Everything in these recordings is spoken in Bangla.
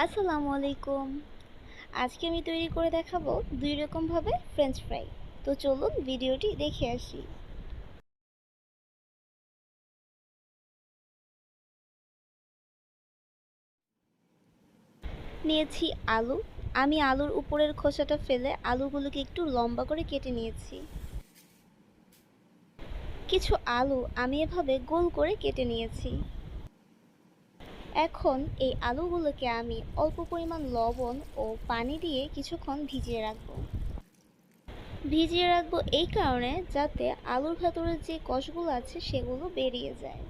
আসসালামু আলাইকুম। আজকে আমি তৈরি করে দেখাবো দুই রকম ভাবে ফ্রেঞ্চ ফ্রাই। তো চলুন ভিডিওটি দেখে আসি। নিয়েছি আলু। আমি আলুর উপরের খোসাটা ফেলে আলুগুলোকে একটু লম্বা করে কেটে নিয়েছি। কিছু আলু আমি এভাবে গোল করে কেটে নিয়েছি। এখন এই আলুগুলোকে আমি অল্প পরিমাণ লবণ ও পানি দিয়ে কিছুক্ষণ ভিজিয়ে রাখবো। ভিজিয়ে রাখবো এই কারণে যাতে আলুর ভেতরে যে কষগুলো আছে সেগুলো বেরিয়ে যায়।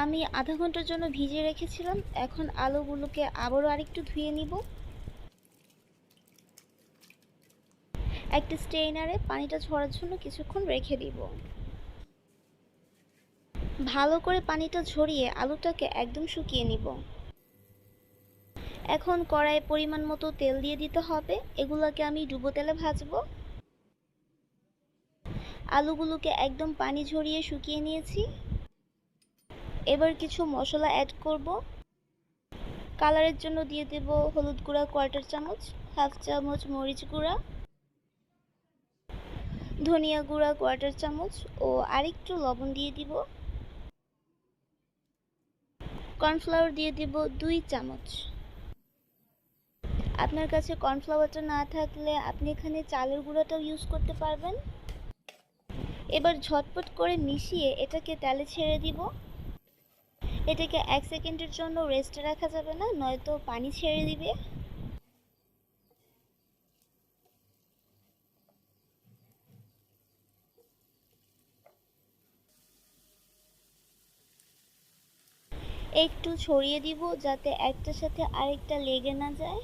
আমি আধা ঘন্টার জন্য ভিজিয়ে রেখেছিলাম। এখন আলুগুলোকে আবারও আরেকটু ধুয়ে নিব। একটা স্ট্রেইনারে পানিটা ঝরার জন্য কিছুক্ষণ রেখে দিব। ভালো করে পানিটা ঝরিয়ে আলুটাকে একদম শুকিয়ে নিব। এখন কড়াইয়ে পরিমাণ মতো তেল দিয়ে দিতে হবে। এগুলোকে আমি ডুবো তেলে ভাজবো। আলুগুলোকে একদম পানি ঝরিয়ে শুকিয়ে নিয়েছি। এবার কিছু মশলা অ্যাড করব। কালারের জন্য দিয়ে দেব হলুদ গুঁড়া কোয়ার্টার চামচ, হাফ চামচ মরিচ গুঁড়া, ধনিয়া গুঁড়া কোয়ার্টার চামচ ও আরেকটু লবণ দিয়ে দিব। কর্নফ্লাওয়ার দিয়ে দিব 2 চামচ। আপনার কাছে কর্নফ্লাওয়ারটা না থাকলে আপনি এখানে চালের গুঁড়াটাও ইউজ করতে পারবেন। এবার ঝটপট করে মিশিয়ে এটাকে তেলে ছেড়ে দিব। এটাকে 1 সেকেন্ডের জন্য রেস্টে রাখা যাবে না, নয়তো পানি ছেড়ে দিবে। একটু ছড়িয়ে দিব যাতে একটার সাথে আরেকটা লেগে না যায়।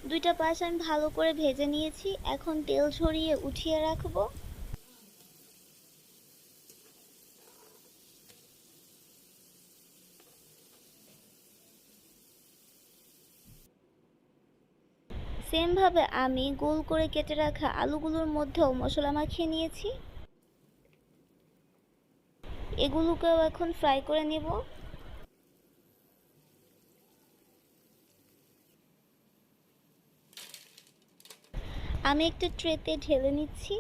দুইটা পাশ আমি ভালো করে ভেজে নিয়েছি। এখন তেল ঝরিয়ে উঠিয়ে রাখবো। সেম ভাবে আমি গোল করে কেটে রাখা আলুগুলোর মধ্যেও মশলা মাখিয়ে নিয়েছি। এগুলোকেও এখন ফ্রাই করে নেব। আমি একটা ট্রেতে ঢেলে নিচ্ছি।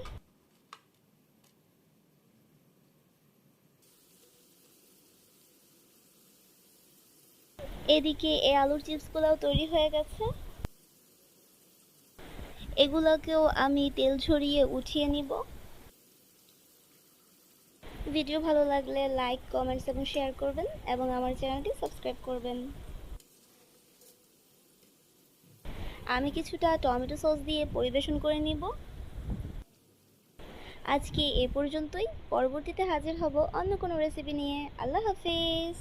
এদিকে এই আলুর চিপসগুলোও তৈরি হয়ে গেছে। এগুলোকেও আমি তেল ঝরিয়ে উঠিয়ে নিব। ভিডিও ভালো লাগলে লাইক, কমেন্টস এবং শেয়ার করবেন এবং আমার চ্যানেলটি সাবস্ক্রাইব করবেন। আমি কিছুটা টমেটো সস দিয়ে পরিবেশন করে নিব। আজকে এ পর্যন্তই। পরবর্তীতে হাজির হব অন্য কোনো রেসিপি নিয়ে। আল্লাহ হাফেজ।